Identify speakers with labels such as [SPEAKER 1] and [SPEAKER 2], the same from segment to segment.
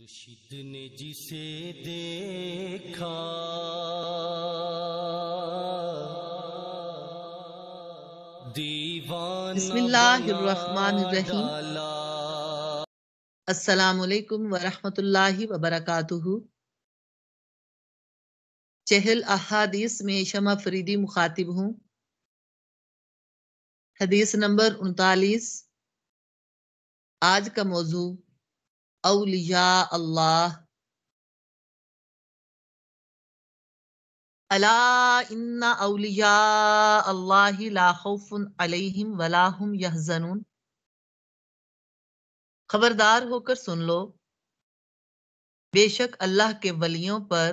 [SPEAKER 1] مرشد نے جسے دیکھا دیوانہ
[SPEAKER 2] بسم اللہ
[SPEAKER 1] بنا
[SPEAKER 2] الرحمن الرحیم۔
[SPEAKER 1] ڈالا۔
[SPEAKER 2] السلام علیکم ورحمۃ اللہ وبرکاتہ۔ چہل احادیث میں شمع فریدی مخاطب ہوں۔ حدیث نمبر 39۔ آج کا موضوع اولیاء اللہ۔ الا ان اولیاء اللہ لا خوف علیہم ولا هم یحزنون۔ خبردار ہو کر سن لو، بے شک اللہ کے ولیوں پر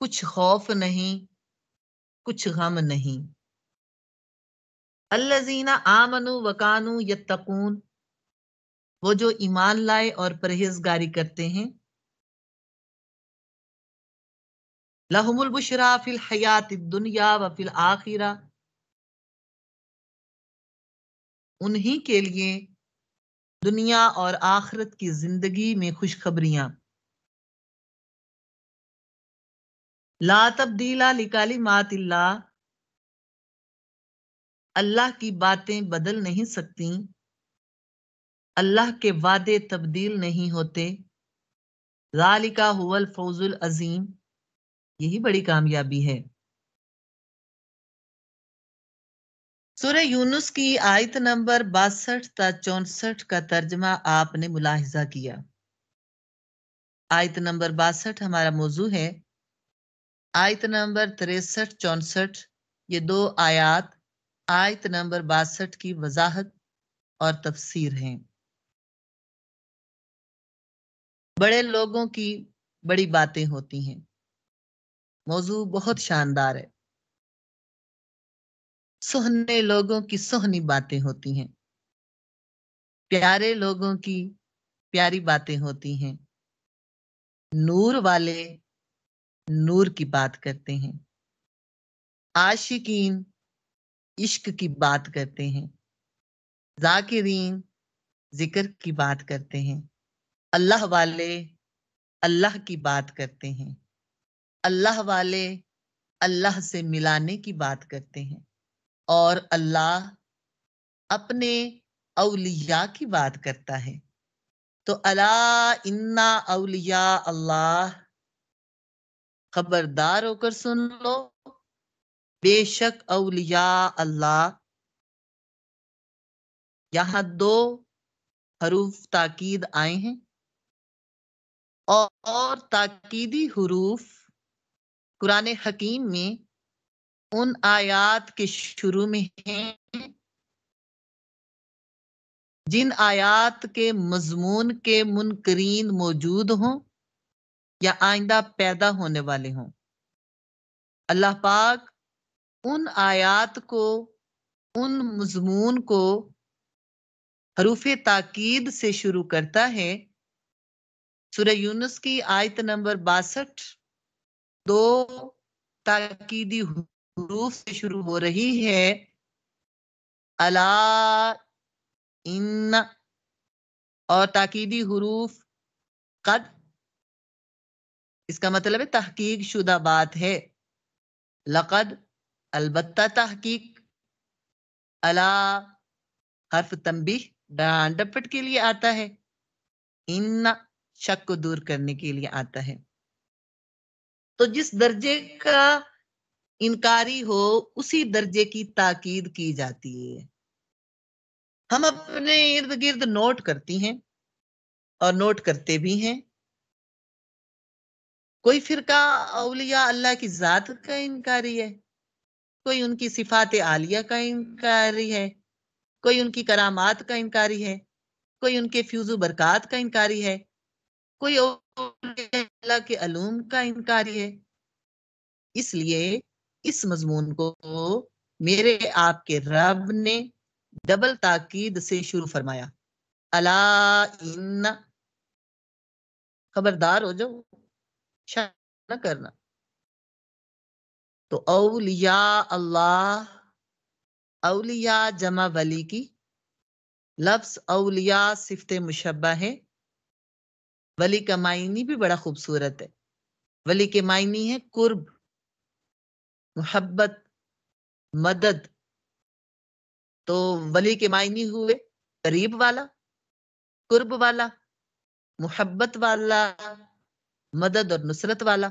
[SPEAKER 2] کچھ خوف نہیں، کچھ غم نہیں۔ الذین آمنوا وکانوا یتقون، وہ جو ایمان لائے اور پرہیزگاری کرتے ہیں۔ لہم البشریٰ فی الحیات الدنیا وفی الآخرہ، انہی کے لیے دنیا اور آخرت کی زندگی میں خوشخبریاں۔ لا تبدیل لکلمات اللہ، اللہ کی باتیں بدل نہیں سکتی، اللہ کے وعدے تبدیل نہیں ہوتے۔ ذالک هو الفوز العظیم، یہی بڑی کامیابی ہے۔ سورہ یونس کی آیت نمبر 62 تا 64 کا ترجمہ آپ نے ملاحظہ کیا۔ آیت نمبر 62 ہمارا موضوع ہے۔ آیت نمبر 63 64 یہ دو آیات آیت نمبر 62 کی وضاحت اور تفسیر ہیں۔ بڑے لوگوں کی بڑی باتیں ہوتی ہیں، موضوع بہت شاندار ہے۔ سہنے لوگوں کی سہنی باتیں ہوتی ہیں، پیارے لوگوں کی پیاری باتیں ہوتی ہیں۔ نور والے نور کی بات کرتے ہیں، عاشقین عشق کی بات کرتے ہیں، ذاکرین ذکر کی بات کرتے ہیں، اللہ والے اللہ کی بات کرتے ہیں، اللہ والے اللہ سے ملانے کی بات کرتے ہیں، اور اللہ اپنے اولیاء کی بات کرتا ہے۔ تو الا ان اولیاء اللہ، خبردار ہو کر سن لو، بے شک اولیاء اللہ۔ یہاں دو حروف تاکید آئے ہیں، اور تاکیدی حروف قرآن حکیم میں ان آیات کے شروع میں ہیں جن آیات کے مضمون کے منکرین موجود ہوں یا آئندہ پیدا ہونے والے ہوں۔ اللہ پاک ان آیات کو، ان مضمون کو حروف تاکید سے شروع کرتا ہے۔ سورہ یونس کی آیت نمبر 62 دو تاکیدی حروف سے شروع ہو رہی ہے، الا ان، اور تاکیدی حروف قد، اس کا مطلب ہے تحقیق شدہ بات ہے۔ لقد البتہ تحقیق، الا حرف تنبیہ ڈانٹ ڈپٹ کے لیے آتا ہے، ان شک کو دور کرنے کے لیے آتا ہے۔ تو جس درجے کا انکاری ہو اسی درجے کی تاکید کی جاتی ہے۔ ہم اپنے ارد گرد نوٹ کرتی ہیں اور نوٹ کرتے بھی ہیں، کوئی فرقہ اولیاء اللہ کی ذات کا انکاری ہے، کوئی ان کی صفات عالیہ کا انکاری ہے، کوئی ان کی کرامات کا انکاری ہے، کوئی ان کے فیوز و برکات کا انکاری ہے، کوئی اولیاء اللہ کے علوم کا انکاری ہے۔ اس لیے اس مضمون کو میرے آپ کے رب نے ڈبل تاکید سے شروع فرمایا، الا ان، خبردار ہو جاؤ، شک نہ کرنا۔ تو اولیاء اللہ، اولیاء جمع ولی کی، لفظ اولیاء صفت مشبہ ہے، ولی کا معنی بھی بڑا خوبصورت ہے. ولی کے معنی ہے قرب، محبت، مدد. تو ولی کے معنی ہوئے قریب والا، قرب والا، محبت والا، مدد اور نصرت والا.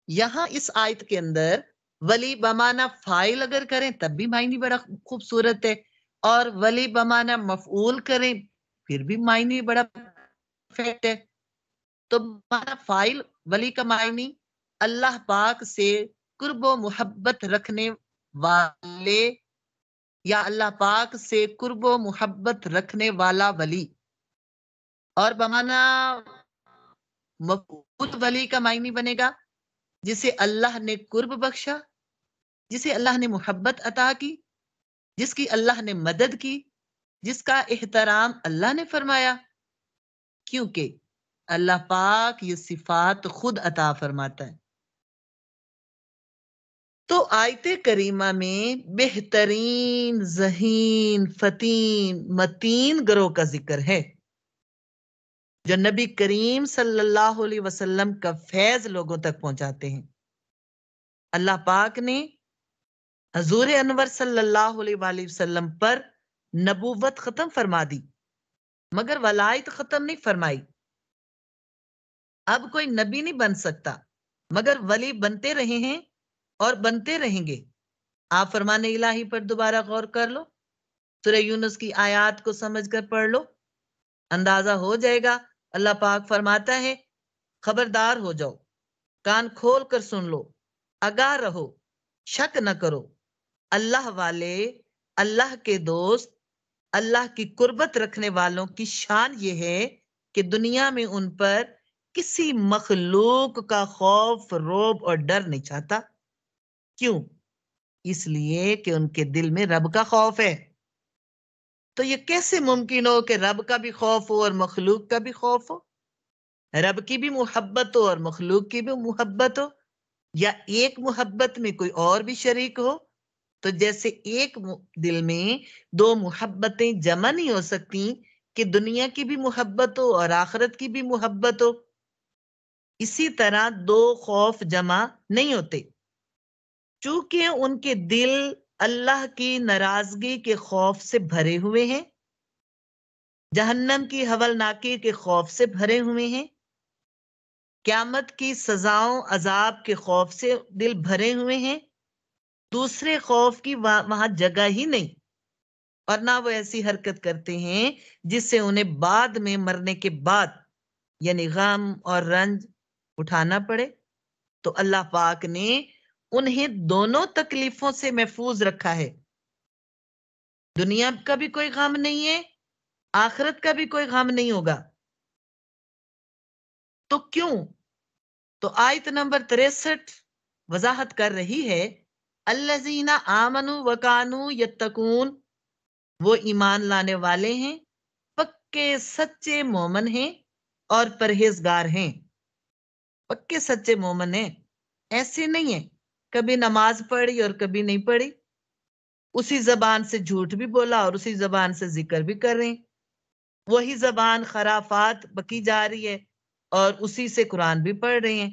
[SPEAKER 2] یہاں اس آیت کے اندر ولی بمانا فائل اگر کریں تب بھی معنی بڑا خوبصورت ہے، اور ولی بمانا مفعول کریں پھر بھی معنی بڑا پرفیکٹ ہے. تو بمانا فائل ولی کا معنی اللہ پاک سے قرب و محبت رکھنے والے، یا اللہ پاک سے قرب و محبت رکھنے والا ولی. اور بمانا مفعول ولی کا معنی بنے گا جسے اللہ نے قرب بخشا، جسے اللہ نے محبت عطا کی، جس کی اللہ نے مدد کی، جس کا احترام اللہ نے فرمایا، کیونکہ اللہ پاک یہ صفات خود عطا فرماتا ہے. تو آیت کریمہ میں بہترین، ذہین، فتین، متین گروہ کا ذکر ہے جو نبی کریم صلی اللہ علیہ وسلم کا فیض لوگوں تک پہنچاتے ہیں. اللہ پاک نے حضور انور صلی اللہ علیہ وآلہ وسلم پر نبوت ختم فرما دی مگر ولایت ختم نہیں فرمائی. اب کوئی نبی نہیں بن سکتا مگر ولی بنتے رہے ہیں اور بنتے رہیں گے. آپ فرمان الہی پر دوبارہ غور کر لو، سورہ یونس کی آیات کو سمجھ کر پڑھ لو، اندازہ ہو جائے گا. اللہ پاک فرماتا ہے خبردار ہو جاؤ، کان کھول کر سن لو، آگاہ رہو، شک نہ کرو. اللہ والے، اللہ کے دوست، اللہ کی قربت رکھنے والوں کی شان یہ ہے کہ دنیا میں ان پر کسی مخلوق کا خوف، رعب اور ڈر نہیں چھاتا. کیوں؟ اس لیے کہ ان کے دل میں رب کا خوف ہے. تو یہ کیسے ممکن ہو کہ رب کا بھی خوف ہو اور مخلوق کا بھی خوف ہو؟ رب کی بھی محبت ہو اور مخلوق کی بھی محبت ہو، یا ایک محبت میں کوئی اور بھی شریک ہو. تو جیسے ایک دل میں دو محبتیں جمع نہیں ہو سکتی کہ دنیا کی بھی محبت ہو اور آخرت کی بھی محبت ہو، اسی طرح دو خوف جمع نہیں ہوتے. چونکہ ان کے دل اللہ کی ناراضگی کے خوف سے بھرے ہوئے ہیں، جہنم کی ہولناکی کے خوف سے بھرے ہوئے ہیں، قیامت کی سزاؤں عذاب کے خوف سے دل بھرے ہوئے ہیں. دوسرے خوف کی وہاں جگہ ہی نہیں، اور نہ وہ ایسی حرکت کرتے ہیں جس سے انہیں بعد میں مرنے کے بعد یعنی غم اور رنج اٹھانا پڑے. تو اللہ پاک نے انہیں دونوں تکلیفوں سے محفوظ رکھا ہے. دنیا کا بھی کوئی غم نہیں ہے، آخرت کا بھی کوئی غم نہیں ہوگا. تو کیوں؟ تو آیت نمبر 63 وضاحت کر رہی ہے الذین آمنوا وکانوا یتقون، وہ ایمان لانے والے ہیں، پکے سچے مومن ہیں اور پرہیزگار ہیں. پکے سچے مومن ہیں، ایسے نہیں ہیں کبھی نماز پڑھی اور کبھی نہیں پڑھی، اسی زبان سے جھوٹ بھی بولا اور اسی زبان سے ذکر بھی کر رہے ہیں، وہی زبان خرافات بکی جا رہی ہے اور اسی سے قرآن بھی پڑھ رہے ہیں.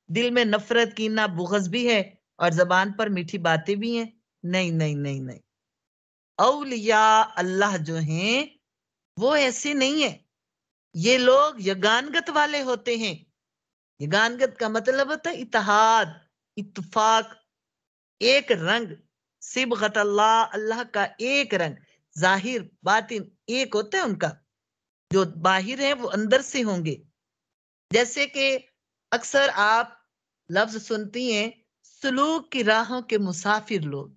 [SPEAKER 2] دل میں نفرت، کینہ، بغض بھی ہے اور زبان پر میٹھی باتیں بھی ہیں. نہیں نہیں نہیں نہیں، اولیاء اللہ جو ہیں وہ ایسے نہیں ہیں. یہ لوگ یگانگت والے ہوتے ہیں. یگانگت کا مطلب ہوتا ہے اتحاد، اتفاق، ایک رنگ. صبغت اللہ، اللہ کا ایک رنگ، ظاہر باطن ایک ہوتا ہے ان کا. جو باہر ہیں وہ اندر سے ہوں گے. جیسے کہ اکثر آپ لفظ سنتی ہیں سلوک کی راہوں کے مسافر لوگ،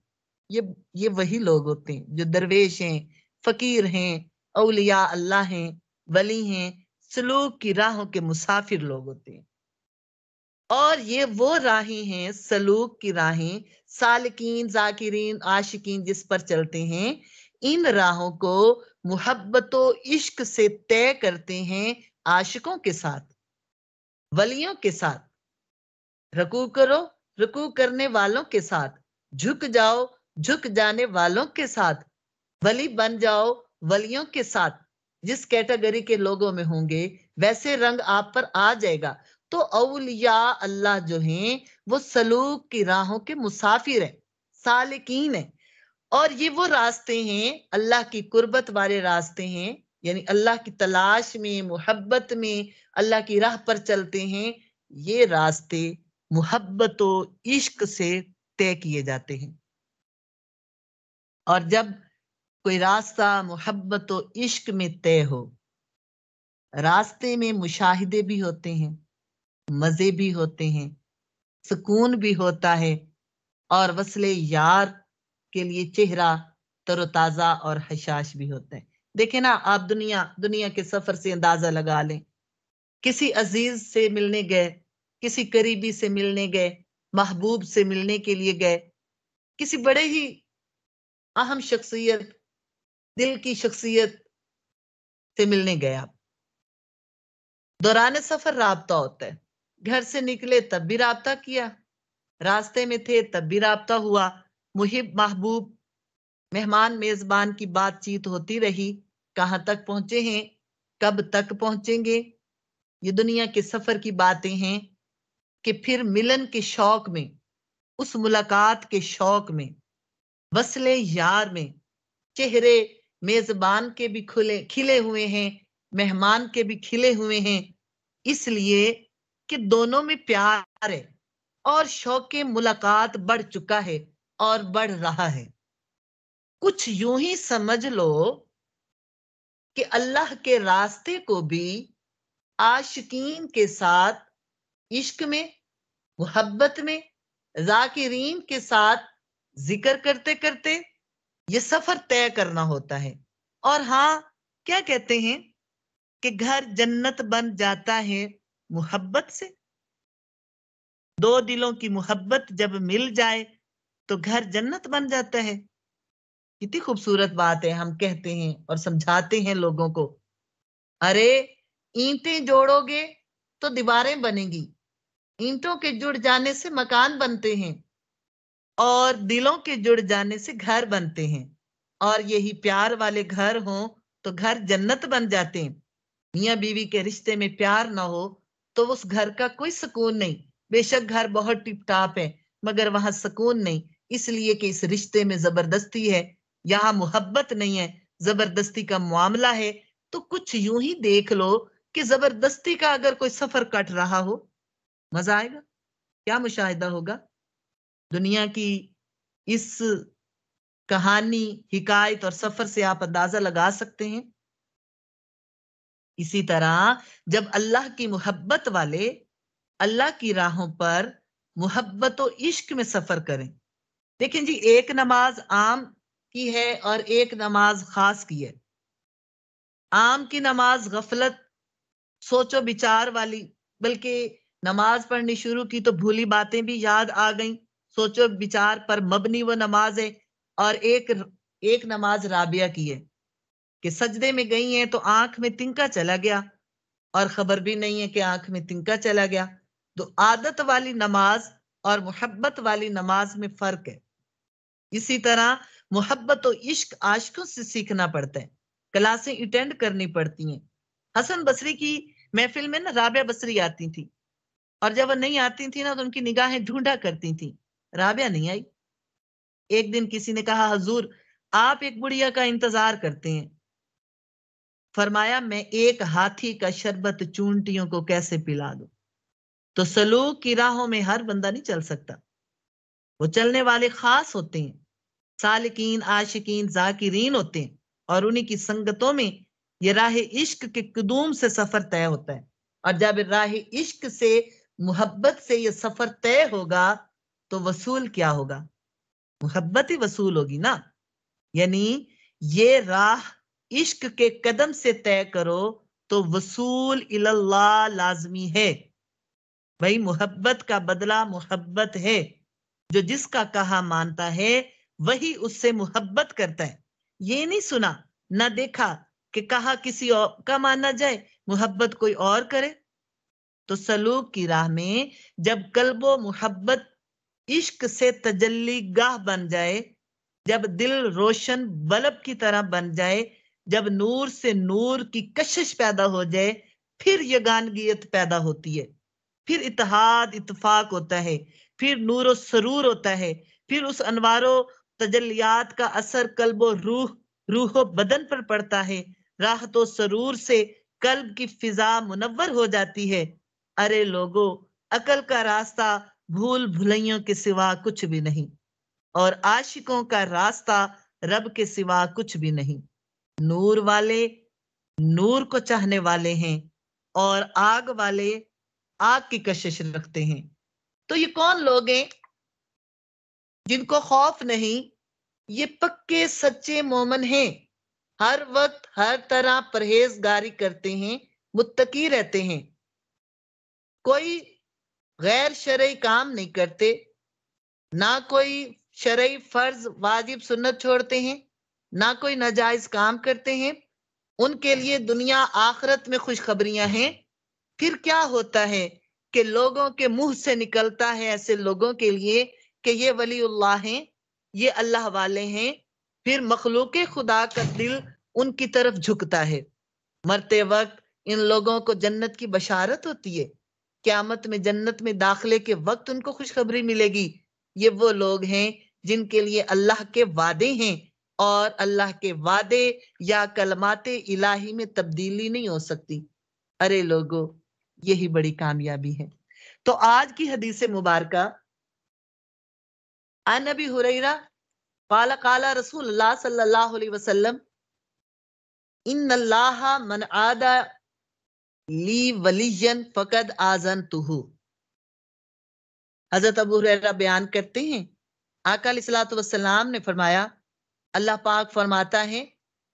[SPEAKER 2] یہ وہی لوگ ہوتے ہیں جو درویش ہیں، فقیر ہیں، اولیاء اللہ ہیں، ولی ہیں، سلوک کی راہوں کے مسافر لوگ ہوتے ہیں. اور یہ وہ راہیں ہیں، سلوک کی راہیں، سالکین، ذاکرین، عاشقین جس پر چلتے ہیں، ان راہوں کو محبت و عشق سے طے کرتے ہیں عاشقوں کے ساتھ، ولیوں کے ساتھ. رکوع کرو، رکوع کرنے والوں کے ساتھ، جھک جاؤ، جھک جانے والوں کے ساتھ، ولی بن جاؤ ولیوں کے ساتھ. جس کیٹیگری کے لوگوں میں ہوں گے ویسے رنگ آپ پر آ جائے گا۔ تو اولیاء اللہ جو ہیں وہ سلوک کی راہوں کے مسافر ہیں، سالکین ہیں، اور یہ وہ راستے ہیں اللہ کی قربت والے راستے ہیں، یعنی اللہ کی تلاش میں، محبت میں اللہ کی راہ پر چلتے ہیں۔ یہ راستے محبت و عشق سے طے کیے جاتے ہیں، اور جب کوئی راستہ محبت و عشق میں طے ہو، راستے میں مشاہدے بھی ہوتے ہیں، مزے بھی ہوتے ہیں، سکون بھی ہوتا ہے، اور وصل یار کے لیے چہرہ تر و تازہ اور حشاش بھی ہوتا ہے۔ دیکھیں نا، آپ دنیا کے سفر سے اندازہ لگا لیں، کسی عزیز سے ملنے گئے، کسی قریبی سے ملنے گئے، محبوب سے ملنے کے لیے گئے، کسی بڑے ہی اہم شخصیت، دل کی شخصیت سے ملنے گئے، آپ دوران سفر رابطہ ہوتا ہے، گھر سے نکلے تب بھی رابطہ کیا، راستے میں تھے تب بھی رابطہ ہوا، محب محبوب مہمان میزبان کی بات چیت ہوتی رہی، کہاں تک پہنچے ہیں، کب تک پہنچیں گے، یہ دنیا کے سفر کی باتیں ہیں کہ پھر ملن کے شوق میں، اس ملاقات کے شوق میں، وصل یار میں چہرے میزبان کے بھی کھلے ہوئے ہیں، مہمان کے بھی کھلے ہوئے ہیں، اس لیے کہ دونوں میں پیار ہے اور شوق ملاقات بڑھ چکا ہے اور بڑھ رہا ہے۔ کچھ یوں ہی سمجھ لو کہ اللہ کے راستے کو بھی عاشقین کے ساتھ عشق میں، محبت میں، ذاکرین کے ساتھ ذکر کرتے کرتے یہ سفر طے کرنا ہوتا ہے۔ اور ہاں، کیا کہتے ہیں کہ گھر جنت بن جاتا ہے محبت سے، دو دلوں کی محبت جب مل جائے تو گھر جنت بن جاتا ہے۔ کتنی خوبصورت بات ہے، ہم کہتے ہیں اور سمجھاتے ہیں لوگوں کو، ارے اینٹیں جوڑو گے تو دیواریں بنیں گی، اینٹوں کے جڑ جانے سے مکان بنتے ہیں، اور دلوں کے جڑ جانے سے گھر بنتے ہیں، اور یہی پیار والے گھر ہوں تو گھر جنت بن جاتے ہیں۔ میاں بیوی کے رشتے میں پیار نہ ہو تو اس گھر کا کوئی سکون نہیں، بے شک گھر بہت ٹپ ٹاپ ہے مگر وہاں سکون نہیں، اس لیے کہ اس رشتے میں زبردستی ہے، یہاں محبت نہیں ہے، زبردستی کا معاملہ ہے۔ تو کچھ یوں ہی دیکھ لو کہ زبردستی کا اگر کوئی سفر کٹ رہا ہو، مزہ آئے گا؟ کیا مشاہدہ ہوگا؟ دنیا کی اس کہانی، حکایت اور سفر سے آپ اندازہ لگا سکتے ہیں۔ اسی طرح جب اللہ کی محبت والے اللہ کی راہوں پر محبت و عشق میں سفر کریں، دیکھیں جی، ایک نماز عام کی ہے اور ایک نماز خاص کی ہے۔ عام کی نماز غفلت، سوچ و بچار والی، بلکہ نماز پڑھنی شروع کی تو بھولی باتیں بھی یاد آ گئیں، سوچ و بچار پر مبنی وہ نماز ہے۔ اور ایک نماز رابعہ کی ہے کہ سجدے میں گئی ہیں تو آنکھ میں تنکا چلا گیا اور خبر بھی نہیں ہے کہ آنکھ میں تنکا چلا گیا۔ تو عادت والی نماز اور محبت والی نماز میں فرق ہے۔ اسی طرح محبت و عشق عاشقوں سے سیکھنا پڑتا ہے، کلاسیں اٹینڈ کرنی پڑتی ہیں۔ حسن بصری کی محفل میں نا رابعہ بصری آتی تھی، اور جب وہ نہیں آتی تھی نا تو ان کی نگاہیں ڈھونڈا کرتی تھی، رابعہ نہیں آئی۔ ایک دن کسی نے کہا، حضور آپ ایک بڑھیا کا انتظار کرتے ہیں، فرمایا میں ایک ہاتھی کا شربت چونٹیوں کو کیسے پلا دوں؟ تو سلوک کی راہوں میں ہر بندہ نہیں چل سکتا، وہ چلنے والے خاص ہوتے ہیں، سالکین، عاشقین، ذاکرین ہوتے ہیں، اور انہی کی سنگتوں میں یہ راہ عشق کے قدوم سے سفر طے ہوتا ہے۔ اور جب راہ عشق سے، محبت سے یہ سفر طے ہوگا تو وصول کیا ہوگا؟ محبت ہی وصول ہوگی نا۔ یعنی یہ راہ عشق کے قدم سے طے کرو تو وصول اللہ لازمی ہے۔ بھائی محبت کا بدلہ محبت ہے، جو جس کا کہا مانتا ہے وہی اس سے محبت کرتا ہے۔ یہ نہیں سنا نہ دیکھا کہ کہا کسی اور کا مانا جائے، محبت کوئی اور کرے۔ تو سلوک کی راہ میں جب قلب و محبت عشق سے تجلی گاہ بن جائے، جب دل روشن بلب کی طرح بن جائے، جب نور سے نور کی کشش پیدا ہو جائے پھر یگانگیت پیدا ہوتی ہے، پھر اتحاد اتفاق ہوتا ہے، پھر نور و سرور ہوتا ہے، پھر اس انوار و تجلیات کا اثر قلب و روح و بدن پر پڑتا ہے، راحت و سرور سے قلب کی فضا منور ہو جاتی ہے۔ ارے لوگو، عقل کا راستہ بھول بھلائیوں کے سوا کچھ بھی نہیں، اور عاشقوں کا راستہ رب کے سوا کچھ بھی نہیں۔ نور والے نور کو چاہنے والے ہیں اور آگ والے آگ کی کشش رکھتے ہیں۔ تو یہ کون لوگ ہیں جن کو خوف نہیں؟ یہ پکے سچے مومن ہیں، ہر وقت ہر طرح پرہیزگاری کرتے ہیں، متقی رہتے ہیں، کوئی غیر شرعی کام نہیں کرتے، نہ کوئی شرعی فرض واجب سنت چھوڑتے ہیں، نہ کوئی ناجائز کام کرتے ہیں۔ ان کے لیے دنیا آخرت میں خوشخبریاں ہیں۔ پھر کیا ہوتا ہے کہ لوگوں کے منہ سے نکلتا ہے ایسے لوگوں کے لیے کہ یہ ولی اللہ ہیں، یہ اللہ والے ہیں، پھر مخلوق خدا کا دل ان کی طرف جھکتا ہے۔ مرتے وقت ان لوگوں کو جنت کی بشارت ہوتی ہے، قیامت میں جنت میں داخلے کے وقت ان کو خوشخبری ملے گی۔ یہ وہ لوگ ہیں جن کے لیے اللہ کے وعدے ہیں، اور اللہ کے وعدے یا کلمات الہی میں تبدیلی نہیں ہو سکتی۔ ارے لوگو، یہی بڑی کامیابی ہے۔ تو آج کی حدیث مبارکہ عن ابی ہریرہ قال قال رسول اللہ صلی اللہ علیہ وسلم ان اللہ من عاد لی ولیا فقد آذنتہ۔ حضرت ابو ہریرہ بیان کرتے ہیں، آقا علیہ الصلوۃ والسلام نے فرمایا، اللہ پاک فرماتا ہے،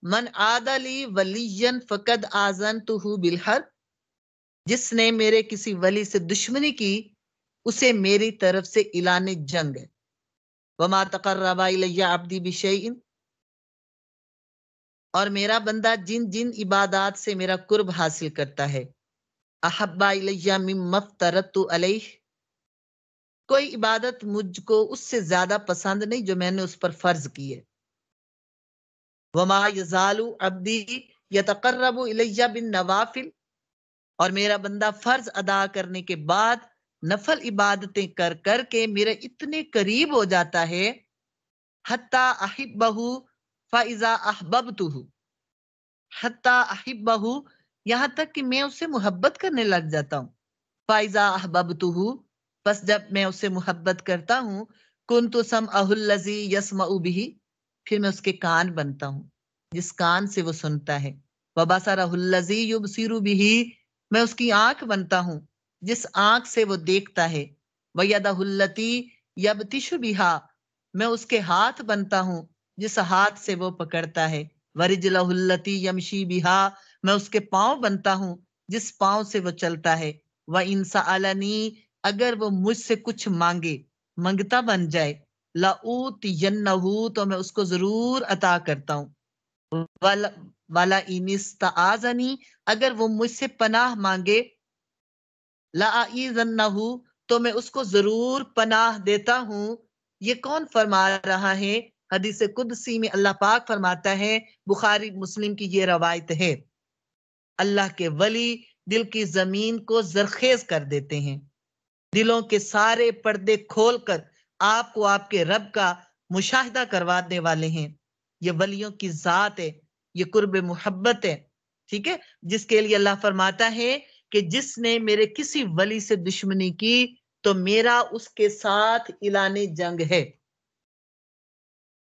[SPEAKER 2] من عاد لی ولیا فقد آذنتہ بالحرب، جس نے میرے کسی ولی سے دشمنی کی اسے میری طرف سے اعلان جنگ ہے۔ وما تقرب الی عبدی بشیء، اور میرا بندہ جن جن عبادات سے میرا قرب حاصل کرتا ہے، احب الی مما افترضت علیہ، کوئی عبادت مجھ کو اس سے زیادہ پسند نہیں جو میں نے اس پر فرض کی ہے۔ وما یزال عبدی یتقرب الی بالنوافل، اور میرا بندہ فرض ادا کرنے کے بعد نفل عبادتیں کر کر کے میرے اتنے قریب ہو جاتا ہے، حتی احبہ فاذا احببتہ، حتی احبہ، یہاں تک کہ میں اسے محبت کرنے لگ جاتا ہوں۔ فاذا احببتہ، بس جب میں اسے محبت کرتا ہوں، کنت سمعہ الذی یسمع بہ، پھر میں اس کے کان بنتا ہوں جس کان سے وہ سنتا ہے۔ وبصرہ الذی یبصر بہ، میں اس کی آنکھ بنتا ہوں جس آنکھ سے وہ دیکھتا ہے۔ ویدہ التی یبطش بہا، میں اس کے ہاتھ بنتا ہوں جس ہاتھ سے وہ پکڑتا ہے۔ ورجلہ التی یمشی بہا، میں اس کے پاؤں بنتا ہوں جس پاؤں سے وہ چلتا ہے۔ وَإِن سَأَلَنِي، اگر وہ مجھ سے کچھ مانگے، منگتا بن جائے، لَأُوتِيَنَّهُ، تو میں اس کو ضرور عطا کرتا ہوں۔ وَلَئِنِ اسْتَعَاذَنِي، اگر وہ مجھ سے پناہ مانگے، لَأَعِيذَنَّهُ، تو میں اس کو ضرور پناہ دیتا ہوں۔ یہ کون فرما رہا ہے؟ حدیث قدسی میں اللہ پاک فرماتا ہے، بخاری مسلم کی یہ روایت ہے، اللہ کے ولی دل کی زمین کو زرخیز کر دیتے ہیں، دلوں کے سارے پردے کھول کر آپ کو آپ کے رب کا مشاہدہ کروانے والے ہیں۔ یہ ولیوں کی ذات ہے، یہ قرب محبت ہے، ٹھیک ہے، جس کے لیے اللہ فرماتا ہے کہ جس نے میرے کسی ولی سے دشمنی کی تو میرا اس کے ساتھ اعلان جنگ ہے۔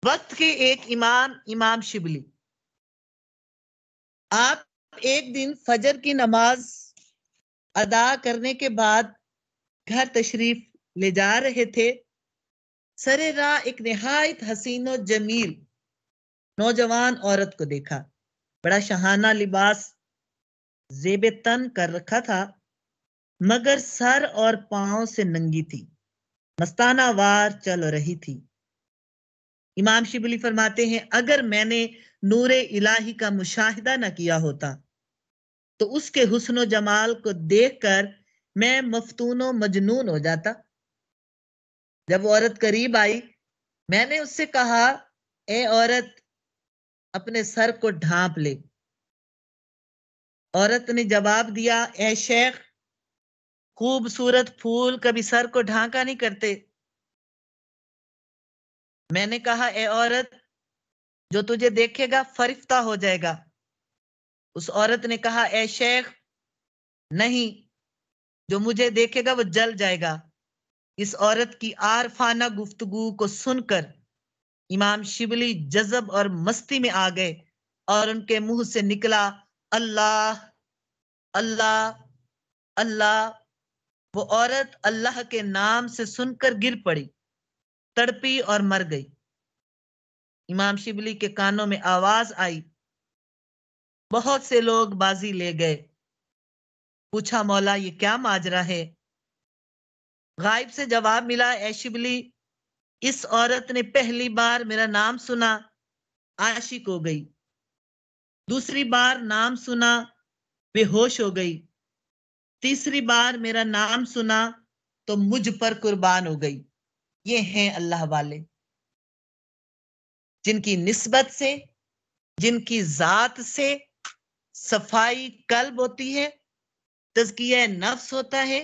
[SPEAKER 2] وقت کے ایک امام شبلی، آپ ایک دن فجر کی نماز ادا کرنے کے بعد گھر تشریف لے جا رہے تھے۔ سر راہ ایک نہایت حسین و جمیل نوجوان عورت کو دیکھا، بڑا شاہانہ لباس زیب تن کر رکھا تھا، مگر سر اور پاؤں سے ننگی تھی، مستانہ وار چل رہی تھی۔ امام شبلی فرماتے ہیں، اگر میں نے نور الہی کا مشاہدہ نہ کیا ہوتا تو اس کے حسن و جمال کو دیکھ کر میں مفتون و مجنون ہو جاتا۔ جب وہ عورت قریب آئی، میں نے اس سے کہا، اے عورت، اپنے سر کو ڈھانپ لے۔ عورت نے جواب دیا، اے شیخ، خوبصورت پھول کبھی سر کو ڈھانکا نہیں کرتے۔ میں نے کہا، اے عورت، جو تجھے دیکھے گا فرفتہ ہو جائے گا۔ اس عورت نے کہا، اے شیخ، نہیں، جو مجھے دیکھے گا وہ جل جائے گا۔ اس عورت کی عارفانہ گفتگو کو سن کر امام شبلی جذب اور مستی میں آ گئے اور ان کے منہ سے نکلا، اللہ اللہ اللہ۔ وہ عورت اللہ کے نام سے سن کر گر پڑی، تڑپی اور مر گئی۔ امام شبلی کے کانوں میں آواز آئی، بہت سے لوگ بازی لے گئے۔ پوچھا، مولا یہ کیا ماجرا ہے؟ غائب سے جواب ملا، اے شبلی، اس عورت نے پہلی بار میرا نام سنا، عاشق ہو گئی۔ دوسری بار نام سنا، بے ہوش ہو گئی۔ تیسری بار میرا نام سنا تو مجھ پر قربان ہو گئی۔ یہ ہیں اللہ والے، جن کی نسبت سے، جن کی ذات سے صفائی قلب ہوتی ہے، تزکیہ نفس ہوتا ہے،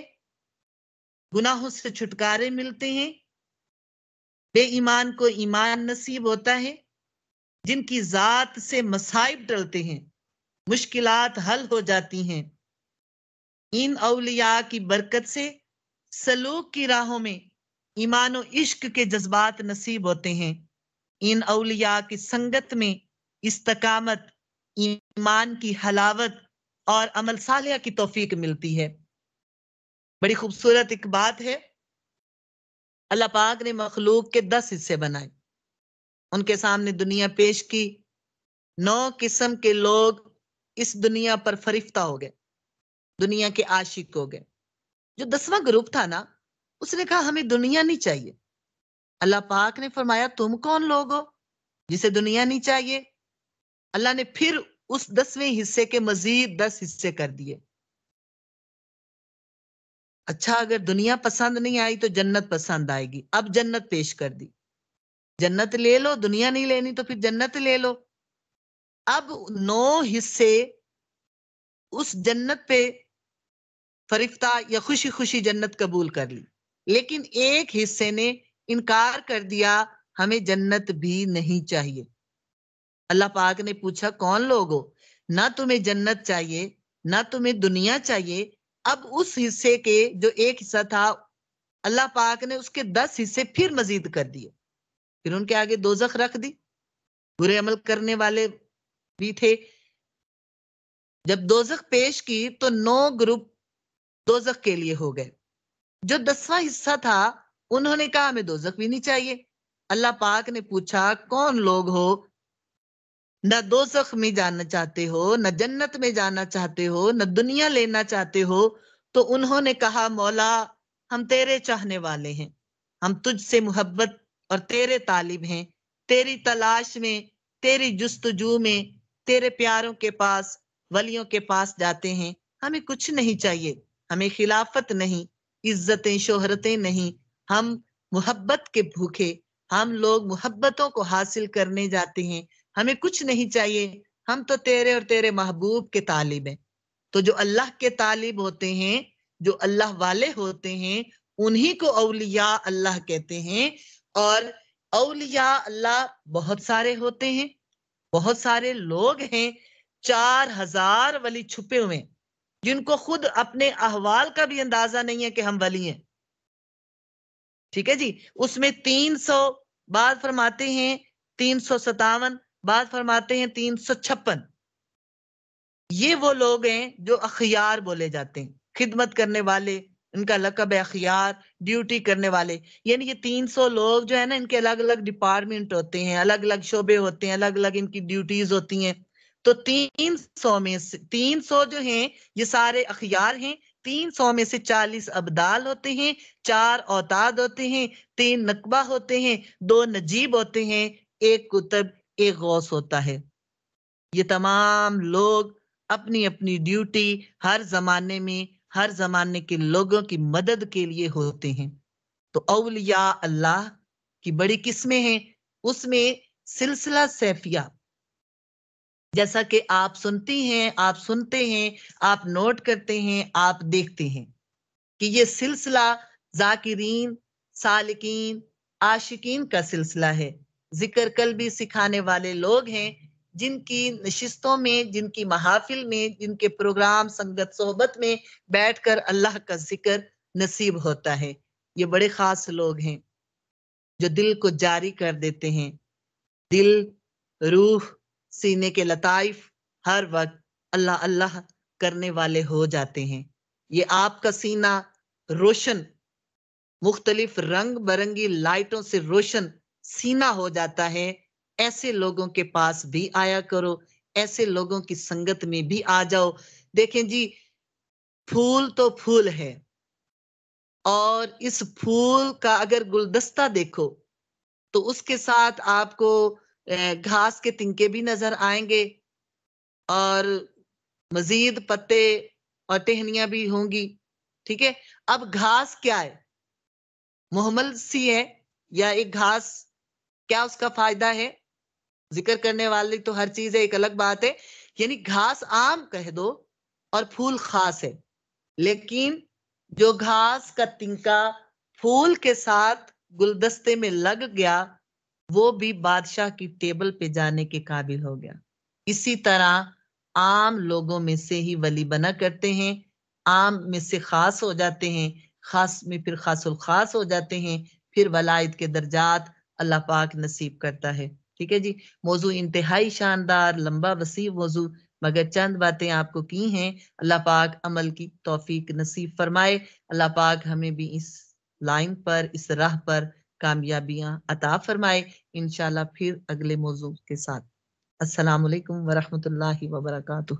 [SPEAKER 2] گناہوں سے چھٹکارے ملتے ہیں، بے ایمان کو ایمان نصیب ہوتا ہے، جن کی ذات سے مصائب ٹلتے ہیں، مشکلات حل ہو جاتی ہیں۔ ان اولیاء کی برکت سے سلوک کی راہوں میں ایمان و عشق کے جذبات نصیب ہوتے ہیں۔ ان اولیاء کی سنگت میں استقامت، ایمان کی حلاوت اور عمل صالحہ کی توفیق ملتی ہے۔ بڑی خوبصورت ایک بات ہے، اللہ پاک نے مخلوق کے 10 حصے بنائے، ان کے سامنے دنیا پیش کی۔ 9 قسم کے لوگ اس دنیا پر فرفتہ ہو گئے، دنیا کے عاشق ہو گئے۔ جو 10واں گروپ تھا نا، اس نے کہا ہمیں دنیا نہیں چاہیے۔ اللہ پاک نے فرمایا، تم کون لوگ ہو جسے دنیا نہیں چاہیے؟ اللہ نے پھر اس 10ویں حصے کے مزید 10 حصے کر دیے۔ اچھا، اگر دنیا پسند نہیں آئی تو جنت پسند آئے گی۔ اب جنت پیش کر دی، جنت لے لو، دنیا نہیں لینی تو پھر جنت لے لو۔ اب 9 حصے اس جنت پہ فرفتہ یا خوشی خوشی جنت قبول کر لی، لیکن ایک حصے نے انکار کر دیا، ہمیں جنت بھی نہیں چاہیے۔ اللہ پاک نے پوچھا، کون لوگ ہو؟ نہ تمہیں جنت چاہیے، نہ تمہیں دنیا چاہیے۔ اب اس حصے کے جو ایک حصہ تھا، اللہ پاک نے اس کے 10 حصے پھر مزید کر دیے، پھر ان کے آگے دوزخ رکھ دی۔ برے عمل کرنے والے بھی تھے۔ جب دوزخ پیش کی تو 9 گروپ دوزخ کے لیے ہو گئے۔ جو 10واں حصہ تھا، انہوں نے کہا ہمیں دوزخ بھی نہیں چاہیے۔ اللہ پاک نے پوچھا، کون لوگ ہو؟ نہ دوزخ میں جانا چاہتے ہو، نہ جنت میں جانا چاہتے ہو، نہ دنیا لینا چاہتے ہو؟ تو انہوں نے کہا، مولا ہم تیرے چاہنے والے ہیں، ہم تجھ سے محبت اور تیرے طالب ہیں، تیری تلاش میں، تیری جستجو میں، تیرے پیاروں کے پاس، ولیوں کے پاس جاتے ہیں۔ ہمیں کچھ نہیں چاہیے، ہمیں خلافت نہیں، عزتیں شہرتیں نہیں، ہم محبت کے بھوکے، ہم لوگ محبتوں کو حاصل کرنے جاتے ہیں، ہمیں کچھ نہیں چاہیے، ہم تو تیرے اور تیرے محبوب کے طالب ہیں۔ تو جو اللہ کے طالب ہوتے ہیں، جو اللہ والے ہوتے ہیں، انہی کو اولیاء اللہ کہتے ہیں۔ اور اولیاء اللہ بہت سارے ہوتے ہیں، بہت سارے لوگ ہیں، 4000 ولی چھپے ہوئے ہیں، جن کو خود اپنے احوال کا بھی اندازہ نہیں ہے کہ ہم ولی ہیں۔ ٹھیک ہے جی، اس میں 300، بعض فرماتے ہیں 357، بعض فرماتے ہیں 356، یہ وہ لوگ ہیں جو اخیار بولے جاتے ہیں، خدمت کرنے والے، ان کا لقب ہے اخیار، ڈیوٹی کرنے والے۔ یعنی یہ 300 لوگ جو ہے نا، ان کے الگ الگ ڈپارٹمنٹ ہوتے ہیں، الگ الگ شعبے ہوتے ہیں، الگ الگ ان کی ڈیوٹیز ہوتی ہیں۔ تو 300 میں سے 300 جو ہیں یہ سارے اخیار ہیں۔ 300 میں سے 40 ابدال ہوتے ہیں، 4 اوتاد ہوتے ہیں، 3 نقبہ ہوتے ہیں، 2 نجیب ہوتے ہیں، 1 کتب، 1 غوث ہوتا ہے۔ یہ تمام لوگ اپنی اپنی ڈیوٹی ہر زمانے میں، ہر زمانے کے لوگوں کی مدد کے لیے ہوتے ہیں۔ تو اولیاء اللہ کی بڑی قسمیں ہیں، اس میں سلسلہ سیفیہ جیسا کہ آپ سنتی ہیں، آپ سنتے ہیں، آپ نوٹ کرتے ہیں، آپ دیکھتے ہیں کہ یہ سلسلہ ذاکرین، سالکین، عاشقین کا سلسلہ ہے۔ ذکر قلبی سکھانے والے لوگ ہیں جن کی نشستوں میں، جن کی محافل میں، جن کے پروگرام سنگت صحبت میں بیٹھ کر اللہ کا ذکر نصیب ہوتا ہے۔ یہ بڑے خاص لوگ ہیں جو دل کو جاری کر دیتے ہیں۔ دل، روح، سینے کے لطائف ہر وقت اللہ اللہ کرنے والے ہو جاتے ہیں۔ یہ آپ کا سینہ روشن، مختلف رنگ برنگی لائٹوں سے روشن سینہ ہو جاتا ہے۔ ایسے لوگوں کے پاس بھی آیا کرو، ایسے لوگوں کی سنگت میں بھی آ جاؤ۔ دیکھیں جی، پھول تو پھول ہے، اور اس پھول کا اگر گلدستہ دیکھو تو اس کے ساتھ آپ کو گھاس کے تنکے بھی نظر آئیں گے، اور مزید پتے اور ٹہنیاں بھی ہوں گی۔ ٹھیک ہے، اب گھاس کیا ہے؟ محمل سی ہے یا ایک گھاس؟ کیا اس کا فائدہ ہے؟ ذکر کرنے والی تو ہر چیز ہے، ایک الگ بات ہے۔ یعنی گھاس عام کہہ دو اور پھول خاص ہے، لیکن جو گھاس کا تنکا پھول کے ساتھ گلدستے میں لگ گیا، وہ بھی بادشاہ کی ٹیبل پہ جانے کے قابل ہو گیا۔ اسی طرح عام لوگوں میں سے ہی ولی بنا کرتے ہیں، عام میں سے خاص ہو جاتے ہیں، خاص میں پھر خاص الخاص ہو جاتے ہیں، پھر ولایت کے درجات اللہ پاک نصیب کرتا ہے۔ ٹھیک ہے جی، موضوع انتہائی شاندار، لمبا وسیع موضوع، مگر چند باتیں آپ کو کی ہیں۔ اللہ پاک عمل کی توفیق نصیب فرمائے۔ اللہ پاک ہمیں بھی اس لائن پر، اس راہ پر کامیابیاں عطا فرمائے۔ انشاءاللہ پھر اگلے موضوع کے ساتھ۔ السلام علیکم ورحمۃ اللہ وبرکاتہ۔